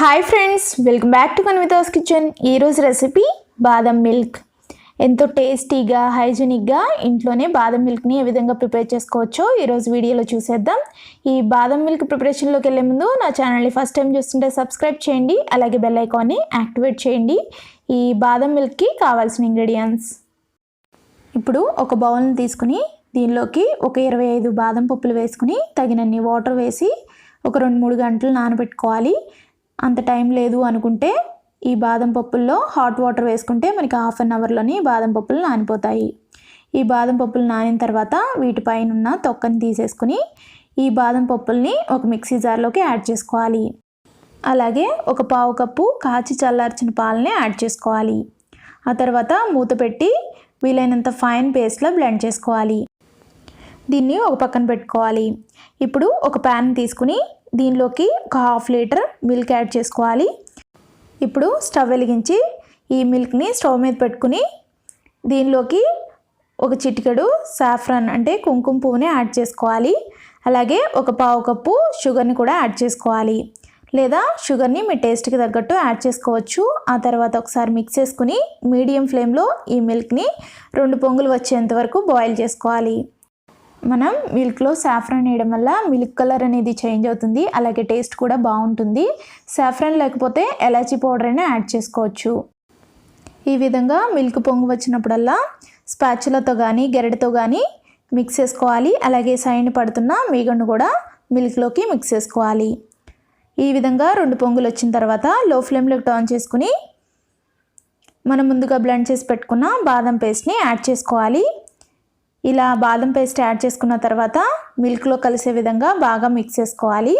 Hi friends, welcome back to Kanvitha's kitchen. ఈరోజు recipe బాదం milk. ఎంతో టేస్టీగా హైజీనిక్గా ఇంట్లోనే బాదం మిల్క్ని ఏ విధంగా ప్రిపేర్ చేసుకోవచ్చో ఈరోజు వీడియోలో చూసేద్దాం. ఈ బాదం మిల్క్ ప్రిపరేషన్లోకి వెళ్ళే ముందు నా ఛానల్ని ఫస్ట్ టైం చూస్తుంటే సబ్స్క్రైబ్ చేయండి, అలాగే బెల్ ఐకాన్ని యాక్టివేట్ చేయండి. ఈ బాదం మిల్క్కి కావాల్సిన ఇంగ్రీడియంట్స్. ఇప్పుడు ఒక బౌల్ని తీసుకుని దీనిలోకి ఒక 25 బాదం పప్పులు వేసుకుని తగినన్ని వాటర్ వేసి ఒక 2-3 గంటలు నానబెట్టుకోవాలి. అంత టైం లేదు అనుకుంటే ఈ బాదం పప్పుల్లో హాట్ వాటర్ వేసుకుంటే మనకి హాఫ్ అన్ అవర్లోని బాదం పప్పులు నానిపోతాయి. ఈ బాదం పప్పులు నానిన తర్వాత వీటిపైన ఉన్న తొక్కని తీసేసుకుని ఈ బాదం పప్పుల్ని ఒక మిక్సీ జార్లోకి యాడ్ చేసుకోవాలి. అలాగే ఒక పావు కప్పు కాచి చల్లార్చిన పాలని యాడ్ చేసుకోవాలి. ఆ తర్వాత మూత పెట్టి వీలైనంత ఫైన్ పేస్ట్లా బ్లెండ్ చేసుకోవాలి. దీన్ని ఒక పక్కన పెట్టుకోవాలి. ఇప్పుడు ఒక ప్యాన్ తీసుకుని దీనిలోకి ఒక 1/2 లీటర్ మిల్క్ యాడ్ చేసుకోవాలి. ఇప్పుడు స్టవ్ వెలిగించి ఈ మిల్క్ని స్టవ్ మీద పెట్టుకుని దీనిలోకి ఒక చిటికెడు సాఫ్రాన్ అంటే కుంకుమ పువ్వుని యాడ్ చేసుకోవాలి. అలాగే ఒక పావు కప్పు షుగర్ని కూడా యాడ్ చేసుకోవాలి, లేదా షుగర్ని మీ టేస్ట్కి తగ్గట్టు యాడ్ చేసుకోవచ్చు. ఆ తర్వాత ఒకసారి మిక్స్ చేసుకుని మీడియం ఫ్లేమ్లో ఈ మిల్క్ని 2 పొంగులు వచ్చేంత వరకు బాయిల్ చేసుకోవాలి. మనం మిల్క్లో సాఫ్రాన్ వేయడం వల్ల మిల్క్ కలర్ అనేది చేంజ్ అవుతుంది, అలాగే టేస్ట్ కూడా బాగుంటుంది. సాఫ్రాన్ లేకపోతే ఎలాచీ పౌడర్ అయినా యాడ్ చేసుకోవచ్చు. ఈ విధంగా మిల్క్ పొంగు వచ్చినప్పుడల్లా స్పాచులతో కానీ గెరటితో కానీ మిక్స్ చేసుకోవాలి. అలాగే సైడ్ పడుతున్న మీగడను కూడా మిల్క్లోకి మిక్స్ చేసుకోవాలి. ఈ విధంగా 2 పొంగులు వచ్చిన తర్వాత లో ఫ్లేమ్లోకి టర్న్ చేసుకుని మనం ముందుగా బ్లెండ్ చేసి పెట్టుకున్న బాదం పేస్ట్ని యాడ్ చేసుకోవాలి. ఇలా బాదం పేస్ట్ యాడ్ చేసుకున్న తర్వాత మిల్క్లో కలిసే విధంగా బాగా మిక్స్ చేసుకోవాలి.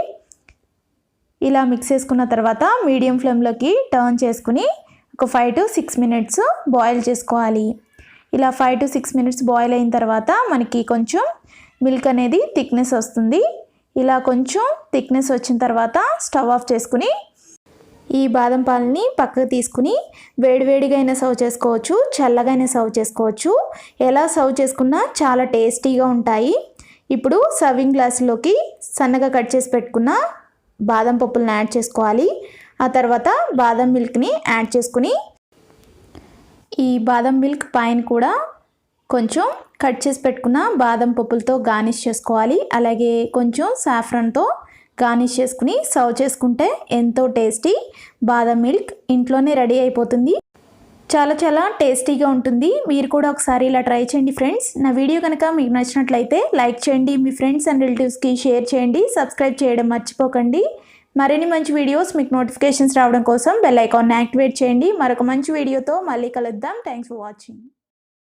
ఇలా మిక్స్ చేసుకున్న తర్వాత మీడియం ఫ్లేమ్లోకి టర్న్ చేసుకుని ఒక 5 to 6 minutes బాయిల్ చేసుకోవాలి. ఇలా 5 to 6 minutes బాయిల్ అయిన తర్వాత మనకి కొంచెం మిల్క్ అనేది థిక్నెస్ వస్తుంది. ఇలా కొంచెం థిక్నెస్ వచ్చిన తర్వాత స్టవ్ ఆఫ్ చేసుకుని ఈ బాదం పాలని పక్కకు తీసుకుని వేడివేడిగా అయినా సర్వ్ చేసుకోవచ్చు, చల్లగా అయినా సర్వ్ చేసుకోవచ్చు. ఎలా సర్వ్ చేసుకున్నా చాలా టేస్టీగా ఉంటాయి. ఇప్పుడు సర్వింగ్ గ్లాసులోకి సన్నగా కట్ చేసి పెట్టుకున్న బాదం పప్పులను యాడ్ చేసుకోవాలి. ఆ తర్వాత బాదం మిల్క్ని యాడ్ చేసుకుని ఈ బాదం మిల్క్ పైన కూడా కొంచెం కట్ చేసి పెట్టుకున్న బాదం పప్పులతో గార్నిష్ చేసుకోవాలి. అలాగే కొంచెం సాఫ్రాన్తో గార్నిష్ చేసుకుని సర్వ్ చేసుకుంటే ఎంతో టేస్టీ బాదం మిల్క్ ఇంట్లోనే రెడీ అయిపోతుంది. చాలా టేస్టీగా ఉంటుంది. మీరు కూడా ఒకసారి ఇలా ట్రై చేయండి ఫ్రెండ్స్. నా వీడియో కనుక మీకు నచ్చినట్లయితే లైక్ చేయండి, మీ ఫ్రెండ్స్ అండ్ రిలేటివ్స్కి షేర్ చేయండి, సబ్స్క్రైబ్ చేయడం మర్చిపోకండి. మరిన్ని మంచి వీడియోస్ మీకు నోటిఫికేషన్స్ రావడం కోసం బెల్ ఐకాన్ని యాక్టివేట్ చేయండి. మరొక మంచి వీడియోతో మళ్ళీ కలుద్దాం. Thanks for watching.